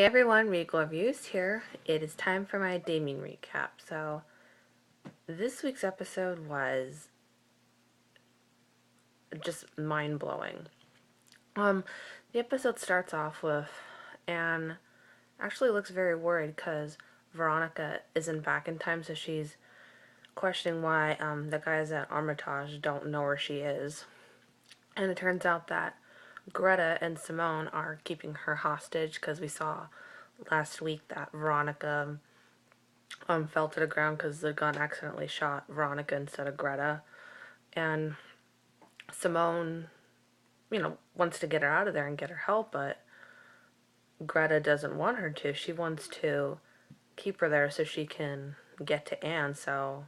Hey everyone, Regal Reviews here. It is time for my Damien recap. So, this week's episode was just mind blowing. Um, the episode starts off with Anne actually looks very worried because Veronica isn't back in time, so she's questioning why the guys at Armitage don't know where she is. And it turns out that Greta and Simone are keeping her hostage because we saw last week that Veronica fell to the ground because the gun accidentally shot Veronica instead of Greta. And Simone, wants to get her out of there and get her help, but Greta doesn't want her to. She wants to keep her there so she can get to Anne. So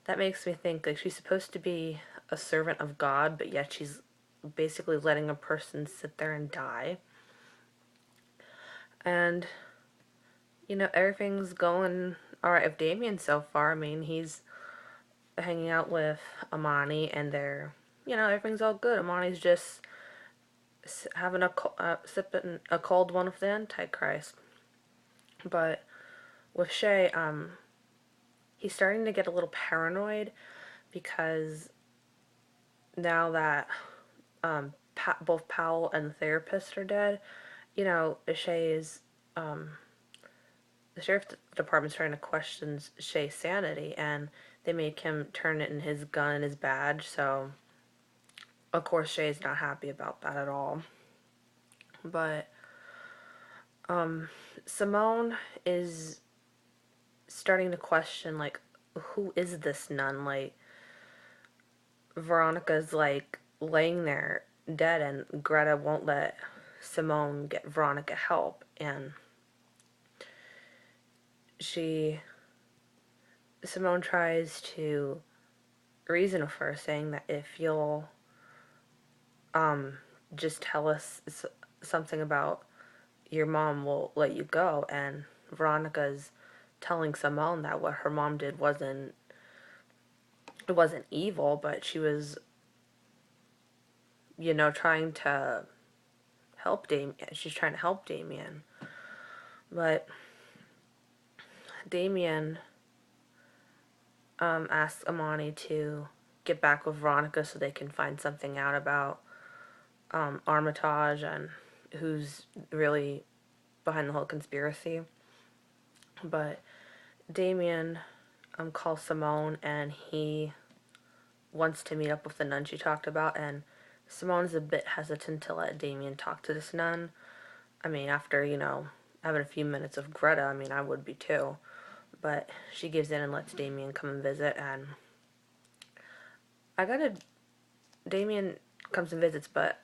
that makes me think like she's supposed to be a servant of God, but yet she's basically letting a person sit there and die. And everything's going all right with Damien so far. I mean, he's hanging out with Amani, and everything's all good. Amani's just having sipping a cold one of the Antichrist. But with Shay, he's starting to get a little paranoid because now that both Powell and the therapist are dead, Shay's the sheriff's department's trying to question Shay's sanity, and they make him turn in his gun and his badge. So of course Shay's not happy about that at all. But Simone is starting to question, like, who is this nun? Like, Veronica's like laying there dead, and Greta won't let Simone get Veronica help, and Simone tries to reason with her, saying that if you'll just tell us something about your mom, we'll let you go. And Veronica's telling Simone that what her mom did wasn't evil, but she was, trying to help Damien. She's trying to help Damien. But Damien asks Amani to get back with Veronica so they can find something out about Armitage and who's really behind the whole conspiracy. But Damien calls Simone, and he wants to meet up with the nun she talked about, and Simone's a bit hesitant to let Damien talk to this nun. I mean, after, having a few minutes of Greta, I mean, I would be too. But she gives in and lets Damien come and visit, and Damien comes and visits, but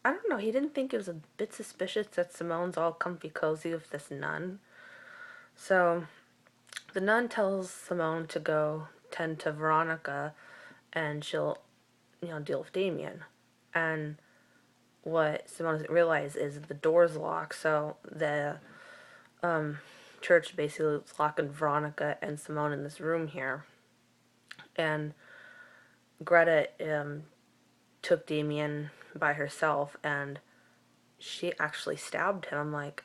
I don't know, he didn't think it was a bit suspicious that Simone's all comfy cozy with this nun. So the nun tells Simone to go tend to Veronica, and she'll, deal with Damien. And what Simone doesn't realize is the door's locked, so the church basically is locking Veronica and Simone in this room here. And Greta took Damien by herself, and she actually stabbed him. I'm like,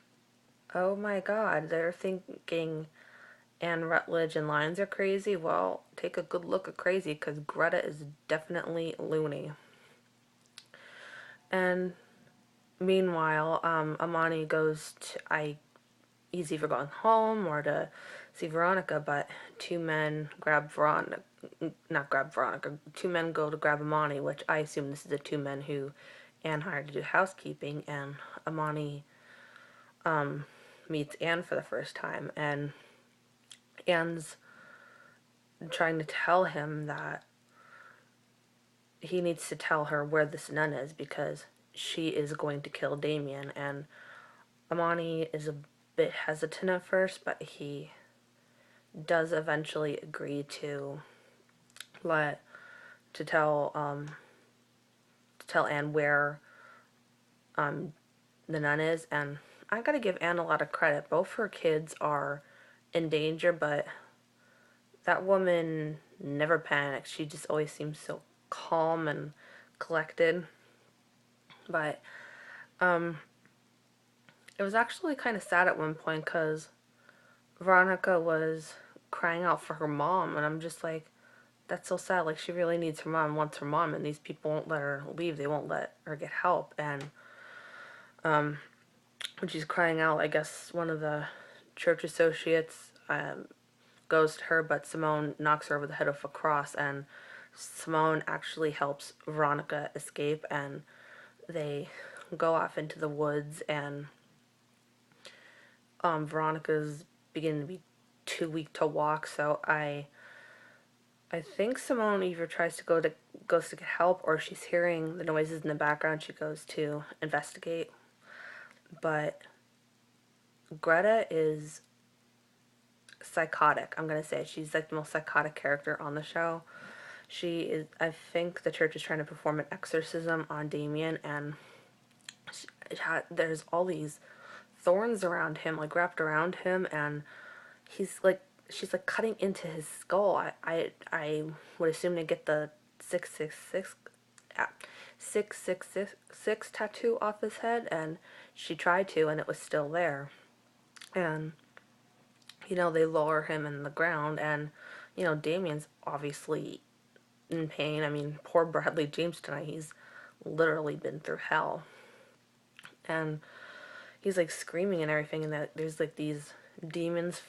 oh my god, they're thinking Anne Rutledge and Lyons are crazy? Well, take a good look at crazy, because Greta is definitely loony. And meanwhile, Amani goes to, he's either going home or to see Veronica, but two men two men go to grab Amani, which I assume this is the two men who Anne hired to do housekeeping, and Amani meets Anne for the first time, and Anne's trying to tell him that he needs to tell her where this nun is because she is going to kill Damien, and Amani is a bit hesitant at first, but he does eventually agree to tell Anne where the nun is. And I gotta give Anne a lot of credit. Both her kids are in danger, but that woman never panics. She just always seems so calm and collected. But It was actually kind of sad at one point because Veronica was crying out for her mom, and I'm just like, that's so sad. Like, she really needs her mom, wants her mom, and these people won't let her leave. They won't let her get help. And um, when she's crying out, I guess one of the church associates goes to her, but Simone knocks her over the head with a cross, and Simone actually helps Veronica escape, and they go off into the woods, and Veronica's beginning to be too weak to walk, so I think Simone either goes to get help, or she's hearing the noises in the background. She goes to investigate, but Greta is psychotic. I'm gonna say she's like the most psychotic character on the show. She is. I think the church is trying to perform an exorcism on Damien, and there's all these thorns around him, like wrapped around him, and he's like, she's like cutting into his skull. I would assume to get the 666, 666 tattoo off his head, and she tried to, and it was still there. And they lower him in the ground, and Damien's obviously in pain. I mean, poor Bradley James tonight. He's literally been through hell, and he's like screaming and everything, and that there's like these demons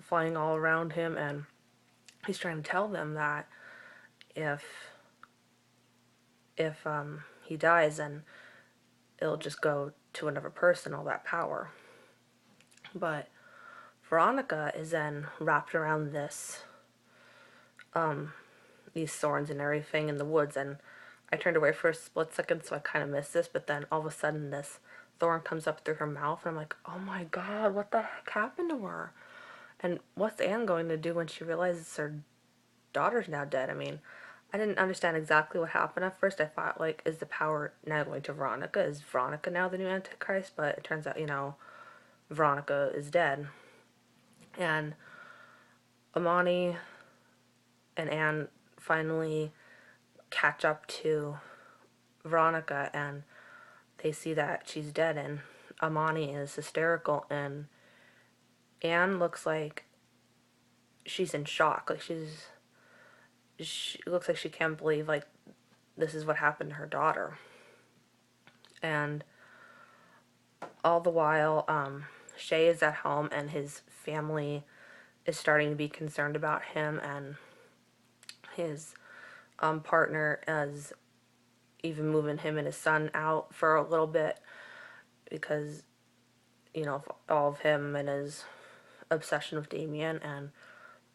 flying all around him, and he's trying to tell them that if he dies, then it'll just go to another person, all that power. But Veronica is then wrapped around these thorns and everything in the woods, and I turned away for a split second, so I kind of missed this, but then all of a sudden this thorn comes up through her mouth, and I'm like, oh my god, what the heck happened to her? And what's Anne going to do when she realizes her daughter's now dead? I mean, I didn't understand exactly what happened at first. I thought, like, is the power now going to Veronica? Is Veronica now the new Antichrist? But it turns out, Veronica is dead. And Amani and Anne finally catch up to Veronica, and they see that she's dead, and Amani is hysterical, and Anne looks like she's in shock. Like, she looks like she can't believe, like, this is what happened to her daughter. And all the while, Shay is at home, and his family is starting to be concerned about him, and his partner is even moving him and his son out for a little bit because, of all of him and his obsession with Damien. And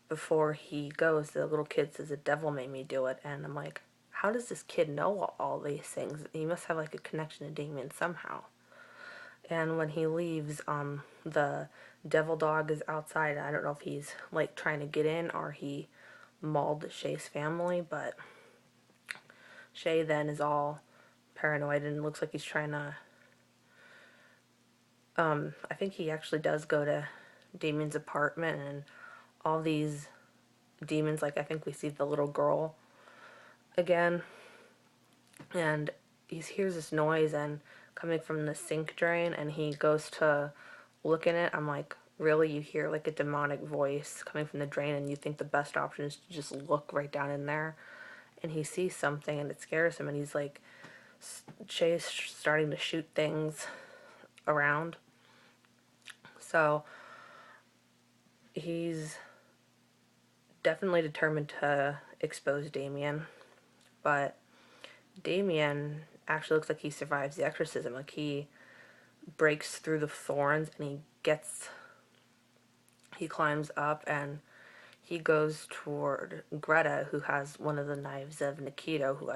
before he goes, the little kid says, the devil made me do it. And I'm like, how does this kid know all these things? He must have like a connection to Damien somehow. And when he leaves, the devil dog is outside. I don't know if he's like trying to get in or he mauled Shay's family, but Shay then is all paranoid and looks like he's trying to, I think he actually does go to Damien's apartment, and all these demons, like I think we see the little girl again, and he hears this noise and coming from the sink drain, and he goes to look in it. I'm like, really? You hear like a demonic voice coming from the drain, and you think the best option is to just look right down in there, and he sees something and it scares him, and he's like, Shay's starting to shoot things around. So he's definitely determined to expose Damien, but Damien actually looks like he survives the exorcism. Like, he breaks through the thorns, and he climbs up, and he goes toward Greta, who has one of the knives of Nikito, who,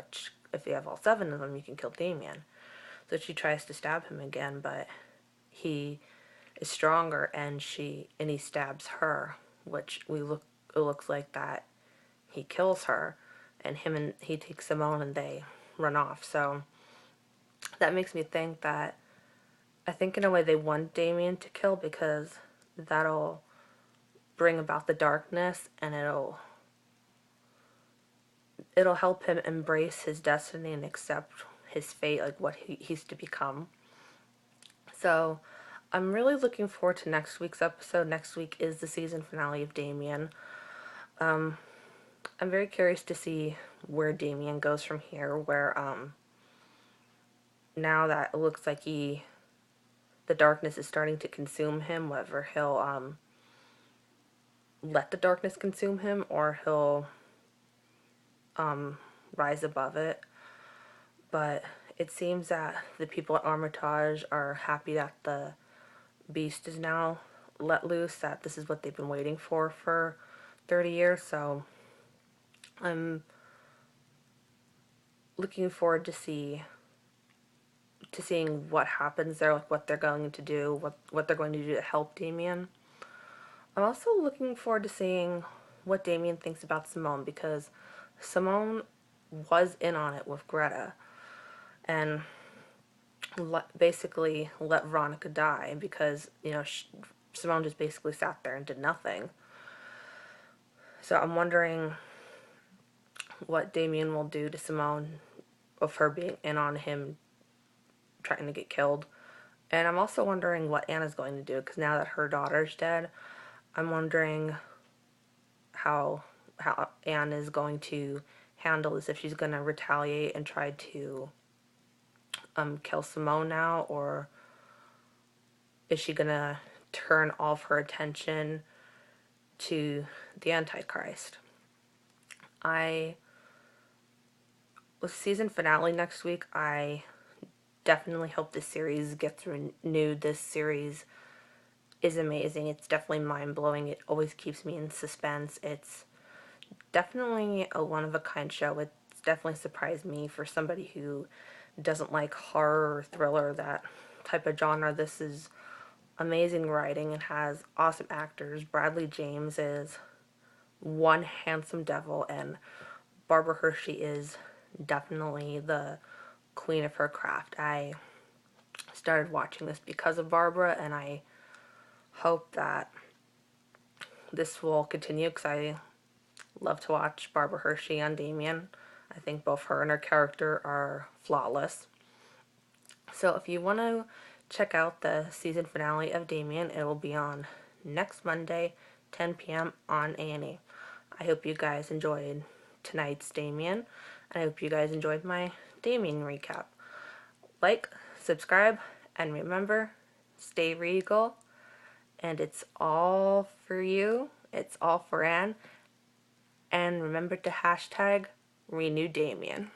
if you have all 7 of them, you can kill Damien. So she tries to stab him again, but he is stronger, and he stabs her, which it looks like that he kills her, and he takes Simone, and they run off. So that makes me think that I think in a way they want Damien to kill, because that'll bring about the darkness, and it'll help him embrace his destiny and accept his fate, like what he's to become. So I'm really looking forward to next week's episode. Next week is the season finale of Damien. Um, I'm very curious to see where Damien goes from here, where now that it looks like the darkness is starting to consume him, whether he'll let the darkness consume him or he'll rise above it. But it seems that the people at Armitage are happy that the beast is now let loose, that this is what they've been waiting for 30 years. So I'm looking forward to seeing what happens there, like what they're going to do, what they're going to do to help Damien. I'm also looking forward to seeing what Damien thinks about Simone, because Simone was in on it with Greta and basically let Veronica die because, Simone just basically sat there and did nothing. So I'm wondering what Damien will do to Simone of her being in on him trying to get killed. And I'm also wondering what Anna's going to do, because now that her daughter's dead, I'm wondering how Anne is going to handle this, if she's going to retaliate and try to kill Simone now, or is she going to turn all of her attention to the Antichrist. With season finale next week, I definitely hope this series gets renewed. This series is amazing. It's definitely mind-blowing. It always keeps me in suspense. It's definitely a one-of-a-kind show. It's definitely surprised me for somebody who doesn't like horror or thriller, that type of genre. This is amazing writing and has awesome actors. Bradley James is one handsome devil, and Barbara Hershey is definitely the queen of her craft. I started watching this because of Barbara, and I hope that this will continue, because I love to watch Barbara Hershey on Damien. I think both her and her character are flawless. So if you want to check out the season finale of Damien, it will be on next Monday, 10 p.m. on A&E. I hope you guys enjoyed tonight's Damien. I hope you guys enjoyed my Damien recap. Like, subscribe, and remember, stay regal. And it's all for you. It's all for Anne. And remember to hashtag renew Damien.